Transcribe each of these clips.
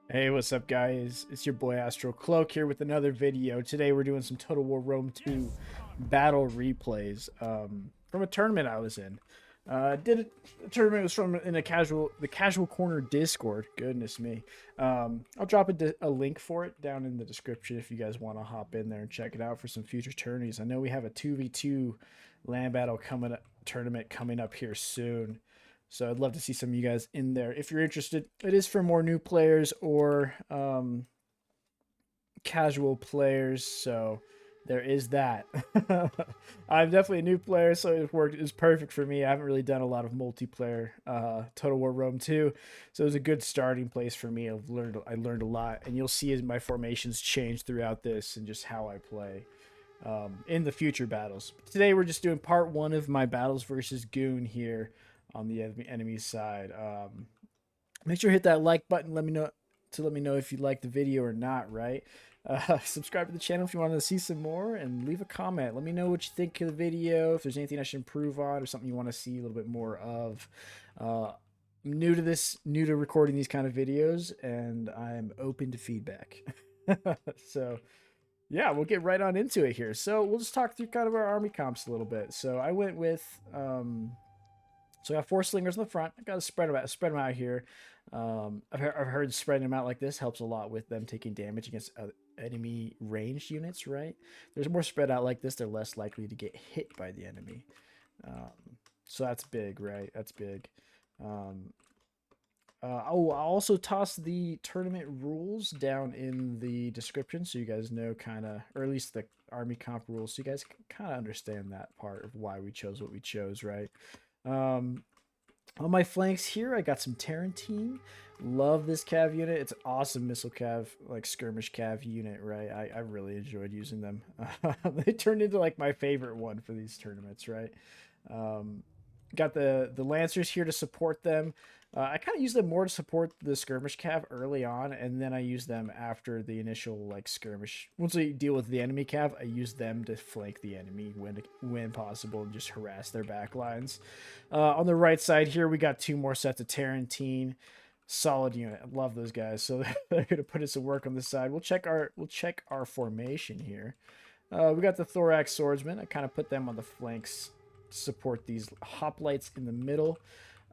Hey, what's up, guys? It's your boy AstralCloak here with another video. Today we're doing some Total War Rome 2 battle replays from a tournament I was in. Did it? The tournament was from in the casual corner Discord. Goodness me. I'll drop a link for it down in the description if you guys want to hop in there and check it out for some future tourneys. I know we have a 2v2 land battle tournament coming up here soon. So I'd love to see some of you guys in there if you're interested. It is for more new players or casual players. So there is that. I'm definitely a new player, so it's perfect for me. I haven't really done a lot of multiplayer Total War Rome 2, so it was a good starting place for me. I learned a lot, and you'll see as my formations change throughout this and just how I play in the future battles. Today we're just doing part one of my battles versus Goon here on the enemy side. Make sure to hit that like button. Let me know if you like the video or not. Right. Subscribe to the channel if you want to see some more, and leave a comment. Let me know what you think of the video. If there's anything I should improve on or something you want to see a little bit more of. I'm new to this, new to recording these kind of videos, and I'm open to feedback. So yeah, we'll get right on into it here. So we'll just talk through kind of our army comps a little bit. So I went with so I got 4 slingers in the front. I got to spread them out here. I've heard spreading them out like this helps a lot with them taking damage against enemy ranged units, right? There's more spread out like this, they're less likely to get hit by the enemy. So that's big, right? That's big. I'll also toss the tournament rules down in the description so you guys know kind of, or at least the army comp rules, so you guys kind of understand that part of why we chose what we chose, right? On my flanks here, I got some Tarantine. Love this Cav unit. It's an awesome Missile Cav, like skirmish Cav unit, right? I really enjoyed using them. They turned into like my favorite one for these tournaments, right? Got the Lancers here to support them. I kind of use them more to support the skirmish cav early on, and then I use them after the initial like skirmish. Once we deal with the enemy cav, I use them to flank the enemy when possible and just harass their back lines. On the right side here, we got 2 more sets of Tarantine. Solid unit. I love those guys. So they're gonna put in some work on this side. We'll check our formation here. We got the Thorax Swordsman. I kind of put them on the flanks to support these hoplites in the middle.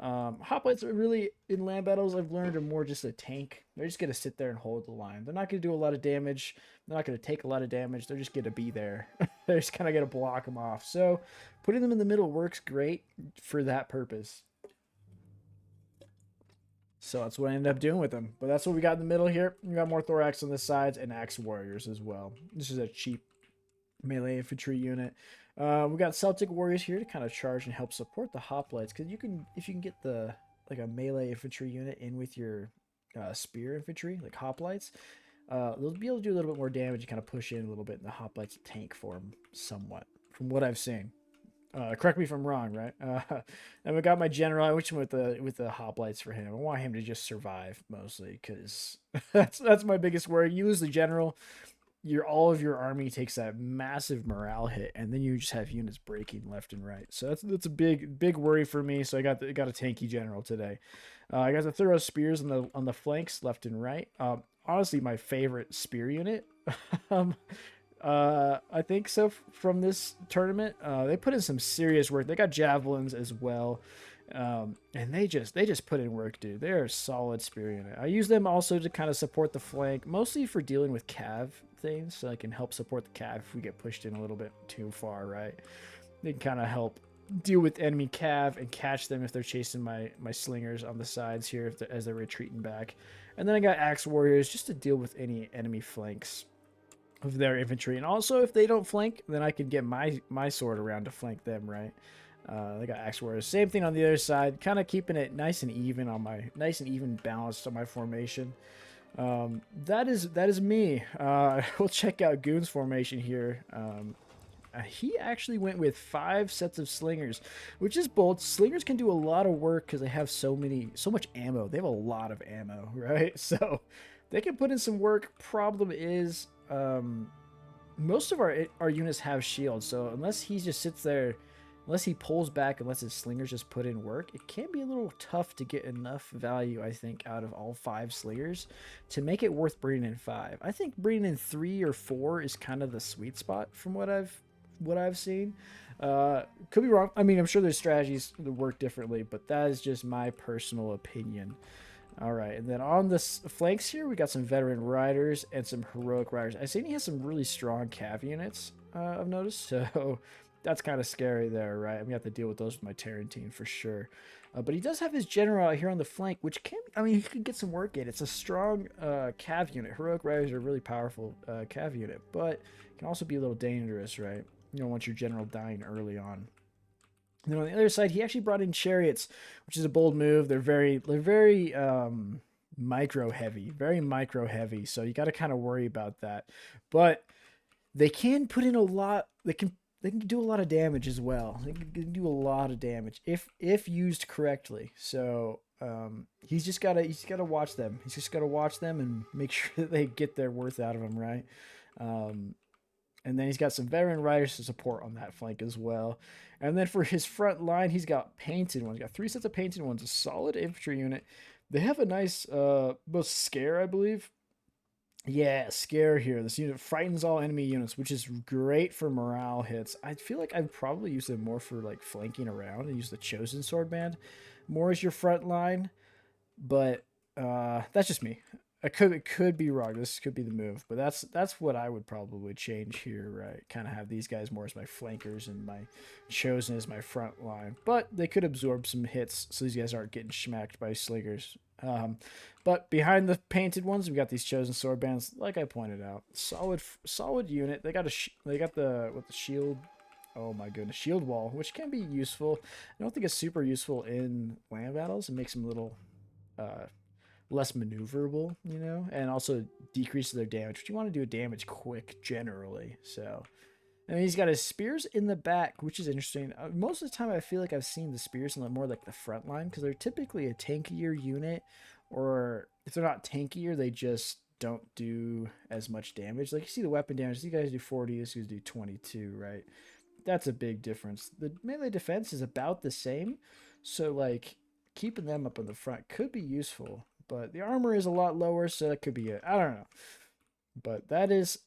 Hoplites are really, in land battles, I've learned, are more just a tank. They're just going to sit there and hold the line. They're not going to do a lot of damage. They're not going to take a lot of damage. They're just going to be there. They're just kind of going to block them off. So putting them in the middle works great for that purpose. So that's what I ended up doing with them. But that's what we got in the middle here. We got more Thorax on the sides and Axe Warriors as well. This is a cheap melee infantry unit. We got Celtic Warriors here to kind of charge and help support the hoplites, because if you can get the like a melee infantry unit in with your spear infantry, like hoplites, they'll be able to do a little bit more damage and kind of push in a little bit, and the hoplites tank for them somewhat, from what I've seen. Correct me if I'm wrong, right? And we got my general. I went with the hoplites for him. I want him to just survive mostly, because that's my biggest worry. You lose the general, all of your army takes that massive morale hit, and then you just have units breaking left and right. So that's a big worry for me. So I got a tanky general today. I got the thorough spears on the flanks left and right. Honestly, my favorite spear unit. I think so from this tournament. They put in some serious work. They got javelins as well. And they just put in work, dude. They're a solid spear unit. I use them also to kind of support the flank, mostly for dealing with cav things, so I can help support the cav if we get pushed in a little bit too far, right? They can kind of help deal with enemy cav and catch them if they're chasing my slingers on the sides here as they're retreating back. And then I got axe warriors just to deal with any enemy flanks of their infantry, and also if they don't flank, then I can get my sword around to flank them, right? They got axe warriors. Same thing on the other side, kind of keeping it nice and even balanced on my formation. That is me. We'll check out Goon's formation here. He actually went with 5 sets of slingers, which is bold. Slingers can do a lot of work because they have so much ammo. They have a lot of ammo, right? So they can put in some work. Problem is, most of our units have shields, so unless he just sits there unless he pulls back, unless his slingers just put in work, it can be a little tough to get enough value, I think, out of all 5 slingers to make it worth bringing in 5. I think bringing in 3 or 4 is kind of the sweet spot from what I've seen. Could be wrong. I mean, I'm sure there's strategies that work differently, but that is just my personal opinion. All right, and then on the flanks here, we got some veteran riders and some heroic riders. Iceni has some really strong cav units, I've noticed, so that's kind of scary there, right? I'm gonna have to deal with those with my Tarantine for sure. But he does have his general out here on the flank, which can, I mean, he could get some work in. It's a strong cav unit. Heroic riders are a really powerful cav unit, but can also be a little dangerous, right? You don't want your general dying early on. And then on the other side, he actually brought in chariots, which is a bold move. They're very micro heavy, so you got to kind of worry about that. But they can put in a lot. They can do a lot of damage as well. They can do a lot of damage if used correctly. So he's just gotta watch them. He's just gotta watch them and make sure that they get their worth out of them, right? And then he's got some veteran riders to support on that flank as well. And then for his front line, he's got painted ones. He's got 3 sets of painted ones, a solid infantry unit. They have a nice both scare, I believe. Yeah, scare here. This unit frightens all enemy units, which is great for morale hits. I feel like I'd probably use it more for like flanking around and use the chosen sword band more as your front line. But that's just me. It could be wrong. This could be the move, but that's what I would probably change here, right? Kind of have these guys more as my flankers and my chosen as my front line. But they could absorb some hits, so these guys aren't getting smacked by slingers. But behind the painted ones, we got these chosen sword bands. Like I pointed out, solid unit. They got the shield. Oh my goodness, shield wall, which can be useful. I don't think it's super useful in land battles. It makes them a little less maneuverable, you know, and also decreases their damage. But you want to do damage quick generally. So, and he's got his spears in the back, which is interesting. Most of the time, I feel like I've seen the spears in more like the front line because they're typically a tankier unit, or if they're not tankier, they just don't do as much damage. Like you see the weapon damage, these guys do 40, these guys do 22, right? That's a big difference. The melee defense is about the same, so like keeping them up on the front could be useful. But the armor is a lot lower, so that could be it. I don't know. But that is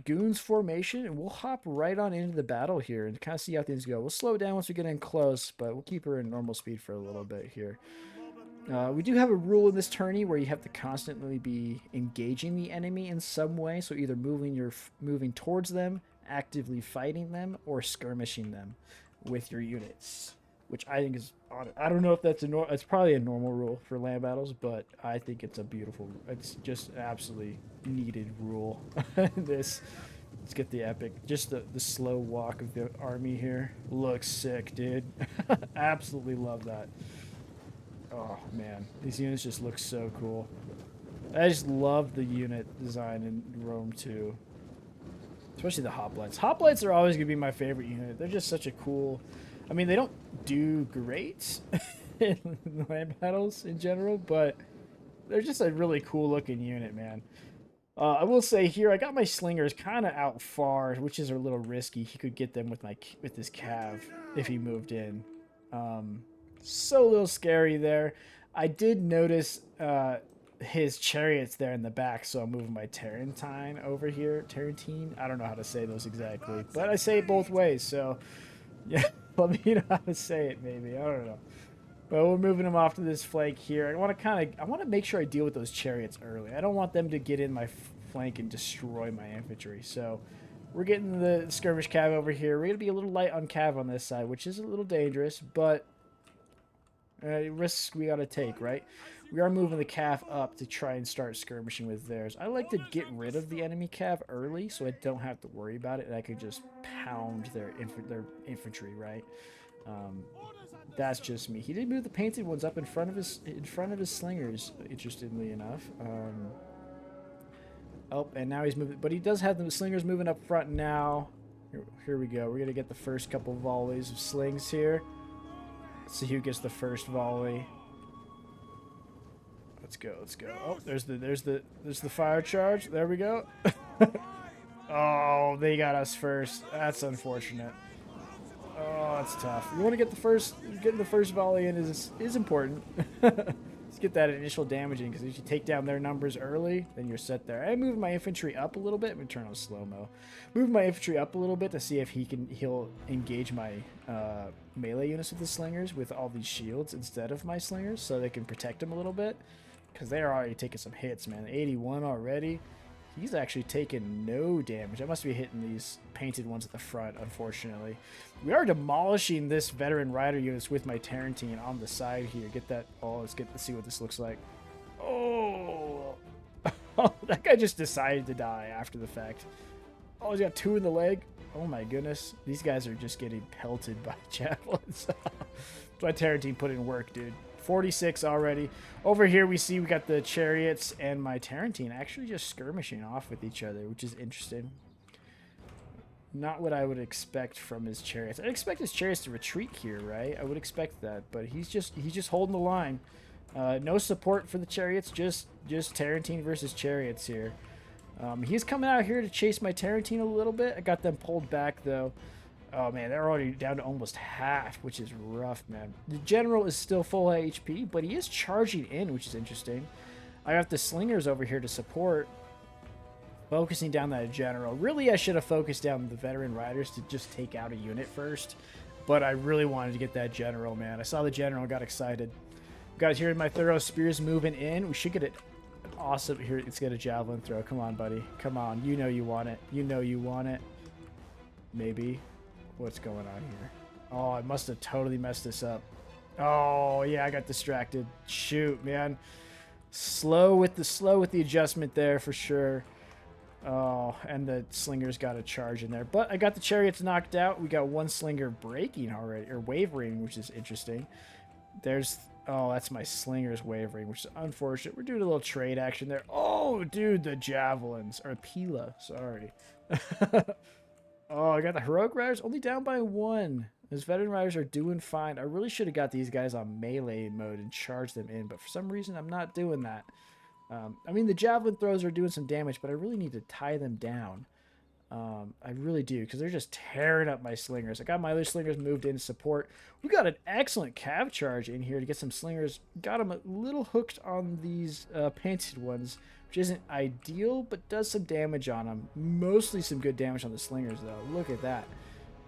Goon's formation, and we'll hop right on into the battle here and kind of see how things go. We'll slow down once we get in close, but we'll keep her in normal speed for a little bit here. We do have a rule in this tourney where you have to constantly be engaging the enemy in some way, so either moving towards them, actively fighting them, or skirmishing them with your units, which I think is on it. I don't know if that's it's probably a normal rule for land battles, but I think it's a beautiful, it's just an absolutely needed rule. Let's get the epic, just the slow walk of the army here looks sick, dude. Absolutely love that. Oh man, these units just look so cool. I just love the unit design in Rome 2. Especially the hoplites. Hoplites are always going to be my favorite unit. They're just such a cool... I mean, they don't do great in land battles in general, but they're just a really cool looking unit, man. I will say here, I got my slingers kind of out far, which is a little risky. He could get them with his cav if he moved in. So a little scary there. I did notice his chariots there in the back, so I'm moving my Tarantine over here. Tarantine? I don't know how to say those exactly, but I say it both ways, so yeah, let me know how to say it, maybe. I don't know. But we're moving them off to this flank here. I want to make sure I deal with those chariots early. I don't want them to get in my flank and destroy my infantry. So we're getting the skirmish cav over here. We're going to be a little light on cav on this side, which is a little dangerous, but risks we got to take, right? We are moving the cav up to try and start skirmishing with theirs. I like to get rid of the enemy cav early so I don't have to worry about it, and I could just pound their infantry, right? That's just me. He did move the painted ones up in front of his slingers, interestingly enough. Oh, and now he's moving, but he does have the slingers moving up front now. Here we go. We're gonna get the first couple volleys of slings here. Let's see who gets the first volley. Let's go. Let's go. Oh, there's the fire charge. There we go. Oh, they got us first. That's unfortunate. Oh, that's tough. You want to get getting the first volley in is important. Let's get that initial damage in, because if you take down their numbers early, then you're set there. I moved my infantry up a little bit. I'm gonna turn on slow-mo. Move my infantry up a little bit to see if he'll engage my melee units with the slingers with all these shields instead of my slingers, so they can protect him a little bit, because they're already taking some hits, man. 81 already. He's actually taken no damage. I must be hitting these painted ones at the front, unfortunately. We are demolishing this veteran rider units with my Tarantine on the side here. Get that. Oh, let's see what this looks like. Oh, that guy just decided to die after the fact. Oh, he's got 2 in the leg. Oh my goodness. These guys are just getting pelted by javelins. My Tarantine put in work, dude. 46 already. Over here we see we got the chariots and my Tarantine actually just skirmishing off with each other, which is interesting. Not what I would expect from his chariots. I'd expect his chariots to retreat here, right? I would expect that, but he's just holding the line. No support for the chariots, just Tarantine versus chariots here. He's coming out here to chase my Tarantine a little bit. I got them pulled back though. Oh man, they're already down to almost half, which is rough, man. The general is still full HP, but he is charging in, which is interesting. I got the slingers over here to support, focusing down that general. Really, I should have focused down the veteran riders to just take out a unit first, but I really wanted to get that general, man. I saw the general, got excited. Guys, here my thorough spears moving in. We should get it. Awesome. Here, let's get a javelin throw. Come on, buddy. Come on. You know you want it. You know you want it. Maybe. What's going on here? Oh, I must have totally messed this up. Oh, yeah, I got distracted. Shoot, man. Slow with the adjustment there for sure. Oh, and the slingers got a charge in there. But I got the chariots knocked out. We got one slinger breaking already, or wavering, which is interesting. Oh, that's my slingers wavering, which is unfortunate. We're doing a little trade action there. Oh, dude, the javelins. Or Pila, sorry. Oh, I got the heroic riders only down by 1. Those veteran riders are doing fine. I really should have got these guys on melee mode and charged them in, but for some reason I'm not doing that. I mean, the javelin throws are doing some damage, but I really need to tie them down. I really do, because they're just tearing up my slingers. I got my other slingers moved in support. We got an excellent cav charge in here to get some slingers. Got them a little hooked on these painted ones, which isn't ideal, but does some damage on them. Mostly some good damage on the slingers, though. Look at that.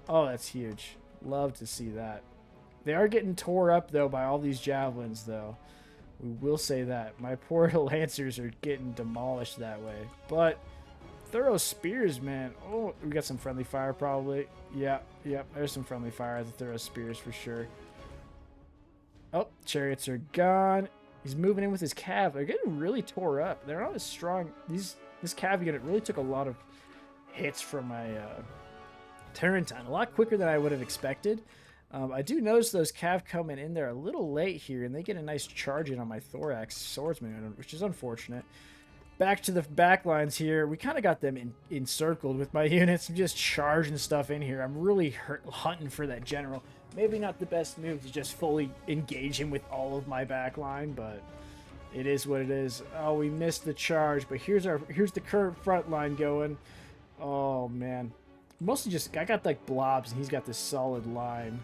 Oh, that's huge. Love to see that. They are getting tore up, though, by all these javelins, though. We will say that. My poor lancers are getting demolished that way. But thorough spears, man. Oh, we got some friendly fire, probably. Yeah, there's some friendly fire at the thorough spears for sure. Oh, chariots are gone. He's moving in with his cav. They're getting really tore up. They're not as strong. This cav unit really took a lot of hits from my Tarantine. A lot quicker than I would have expected. I do notice those cav coming in there a little late here, and they get a nice charge in on my thorax swordsman, which is unfortunate. Back to the back lines here. We kind of got them encircled with my units. I'm just charging stuff in here. I'm really hunting for that general. Maybe not the best move to just fully engage him with all of my back line, but it is what it is. Oh, we missed the charge, but here's the current front line going. Oh, man. Mostly just, I got like blobs, and he's got this solid line,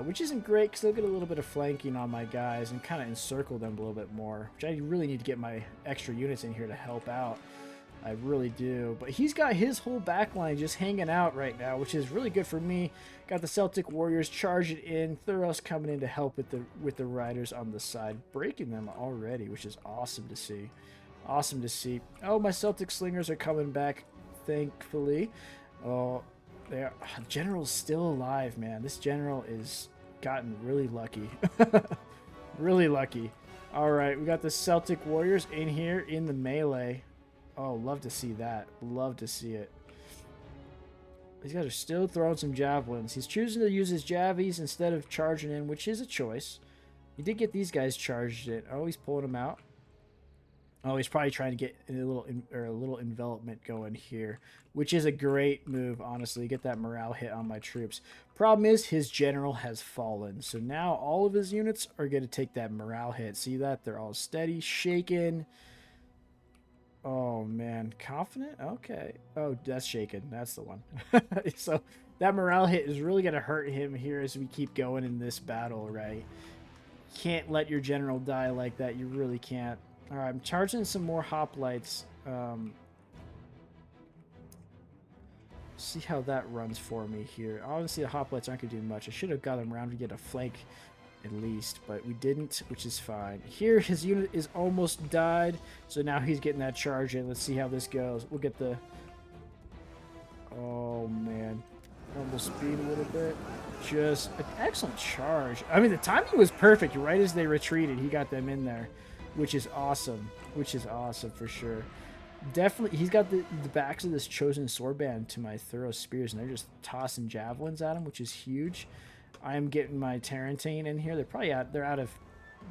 which isn't great because they'll get a little bit of flanking on my guys and kind of encircle them a little bit more, which I really need to get my extra units in here to help out. I really do. But he's got his whole backline just hanging out right now, which is really good for me. Got the Celtic Warriors charging in. Thuros coming in to help with the riders on the side, breaking them already, which is awesome to see. Awesome to see. Oh, my Celtic Slingers are coming back, thankfully. Oh, the general's still alive, man. This general is gotten really lucky. Really lucky. All right, we got the Celtic Warriors in here in the melee. Oh, love to see that. Love to see it. These guys are still throwing some javelins. He's choosing to use his javies instead of charging in, which is a choice. He did get these guys charged in. Oh, he's pulling them out. Oh, he's probably trying to get a little envelopment going here, which is a great move, honestly. Get that morale hit on my troops. Problem is, his general has fallen. So now all of his units are going to take that morale hit. See that? They're all steady, shaken. Oh, man. Confident? Okay. Oh, that's shaken. That's the one. So that morale hit is really going to hurt him here as we keep going in this battle, right? Can't let your general die like that. You really can't. All right, I'm charging some more hoplites. See how that runs for me here. Honestly, the hoplites aren't going to do much. I should have got them around to get a flank at least, but we didn't, which is fine. Here, his unit is almost died, so now he's getting that charge in. Let's see how this goes. We'll get the... Oh, man. Almost speed a little bit. Just an excellent charge. I mean, the timing was perfect. Right as they retreated, he got them in there, which is awesome. Which is awesome for sure. Definitely, he's got the backs of this chosen sword band to my thorough spears, and they're just tossing javelins at him, which is huge. I'm getting my Tarantine in here. They're probably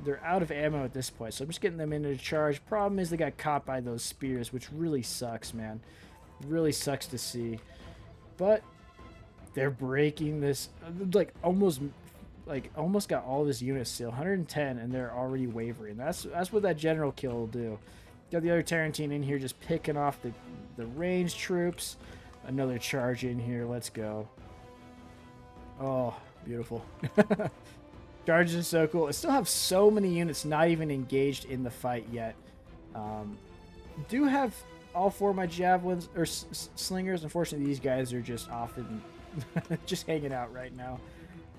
they're out of ammo at this point, so I'm just getting them into the charge. Problem is they got caught by those spears, which really sucks, man. Really sucks to see. But they're breaking this, like almost got all of his units still 110, and they're already wavering. That's what that general kill will do. Got the other Tarantine in here just picking off the ranged troops. Another charge in here. Let's go. Oh, beautiful. Charges are so cool. I still have so many units not even engaged in the fight yet. Do have all 4 of my javelins or slingers. Unfortunately, these guys are just off and just hanging out right now.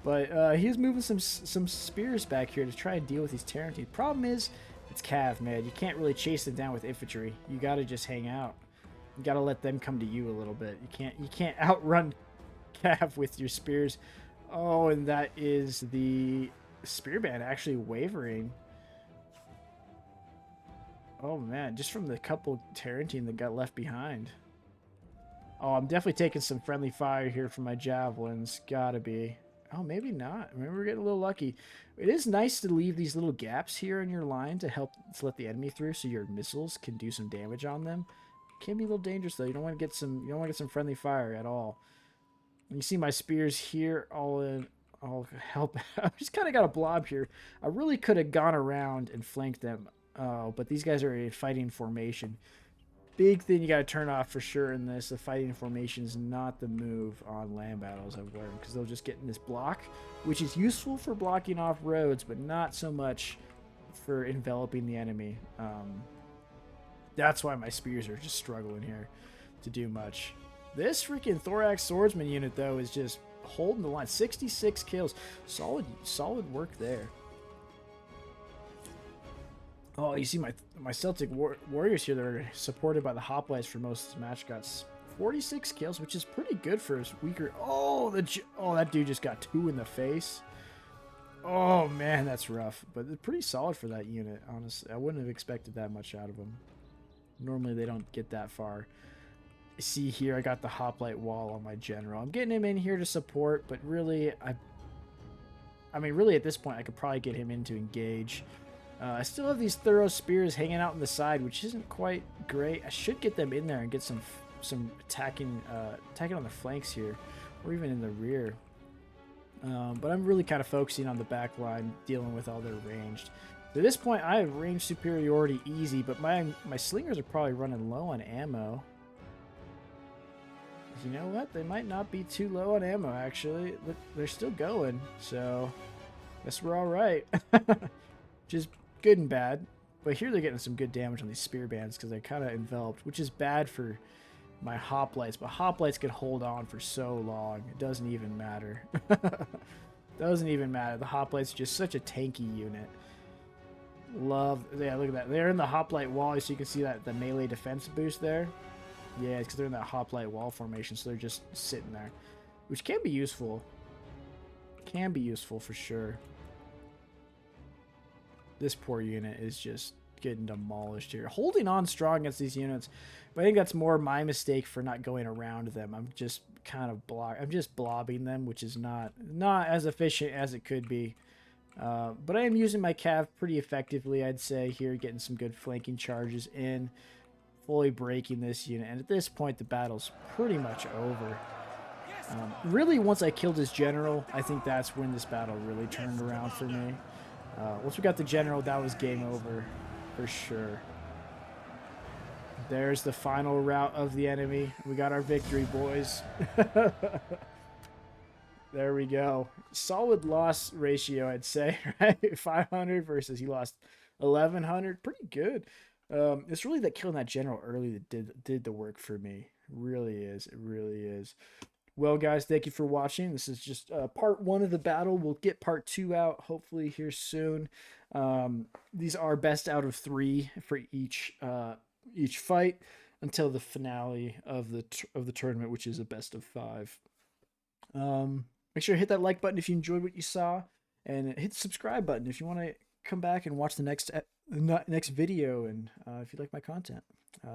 But he's moving some spears back here to try and deal with these Tarantines. Problem is, it's Cav, man. You can't really chase them down with infantry. You gotta just hang out. You gotta let them come to you a little bit. You can't outrun Cav with your spears. Oh, and that is the spear band actually wavering. Oh man, just from the couple Tarantine that got left behind. Oh, I'm definitely taking some friendly fire here from my javelins. Gotta be. Oh, maybe not. Maybe we're getting a little lucky. It is nice to leave these little gaps here in your line to help to let the enemy through, so your missiles can do some damage on them. Can be a little dangerous though. You don't want to get some. You don't want to get some friendly fire at all. And you see my spears here, all in. I'll help. I just kind of got a blob here. I really could have gone around and flanked them. Oh, but these guys are in fighting formation. Big thing you got to turn off for sure in this. The fighting formation is not the move on land battles, I've learned, because they'll just get in this block, which is useful for blocking off roads, but not so much for enveloping the enemy. That's why my spears are just struggling here to do much. This freaking Thorax Swordsman unit, though, is just holding the line. 66 kills. Solid work there. Oh, you see my Celtic warriors here that are supported by the hoplites for most of the match got 46 kills, which is pretty good for his weaker. Oh, that dude just got 2 in the face. Oh man, that's rough, but pretty solid for that unit. Honestly, I wouldn't have expected that much out of them. Normally, they don't get that far. See here, I got the hoplite wall on my general. I'm getting him in here to support, but really, I mean, really at this point, I could probably get him in to engage. I still have these thorough spears hanging out on the side, which isn't quite great. I should get them in there and get some attacking on the flanks here, or even in the rear. But I'm really kind of focusing on the back line, dealing with all their ranged. At this point, I have range superiority easy, but my slingers are probably running low on ammo. You know what? They might not be too low on ammo, actually. They're still going, so guess we're all right. Just good and bad, but here they're getting some good damage on these spear bands because they're kind of enveloped, which is bad for my hoplites, but hoplites can hold on for so long. It doesn't even matter. Doesn't even matter. The hoplites are just such a tanky unit. Yeah, look at that. They're in the hoplite wall, so you can see that the melee defense boost there. Yeah, it's because they're in that hoplite wall formation, so they're just sitting there, which can be useful. Can be useful for sure. This poor unit is just getting demolished here. Holding on strong against these units, but I think that's more my mistake for not going around them. I'm just kind of I'm just blobbing them, which is not as efficient as it could be. But I am using my Cav pretty effectively, I'd say, here, getting some good flanking charges in, fully breaking this unit. And at this point, the battle's pretty much over. Really, once I killed his general, I think that's when this battle really turned around for me. Once we got the general, that was game over for sure. There's the final rout of the enemy. We got our victory, boys. There we go. Solid loss ratio, I'd say, right? 500 versus he lost 1100. Pretty good. It's really that killing that general early that did the work for me. Really is. It really is. Well, guys, thank you for watching. This is just part 1 of the battle. We'll get part 2 out hopefully here soon. These are best out of 3 for each fight until the finale of the tournament, which is a best of 5. Make sure to hit that like button if you enjoyed what you saw, and hit the subscribe button if you want to come back and watch the next video, and if you like my content.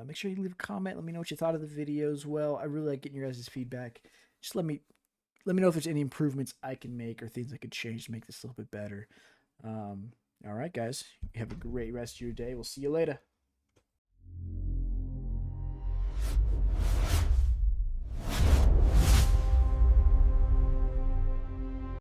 Make sure you leave a comment. Let me know what you thought of the video as well. I really like getting your guys' feedback. Just let me know if there's any improvements I can make or things I could change to make this a little bit better. All right, guys. Have a great rest of your day. We'll see you later.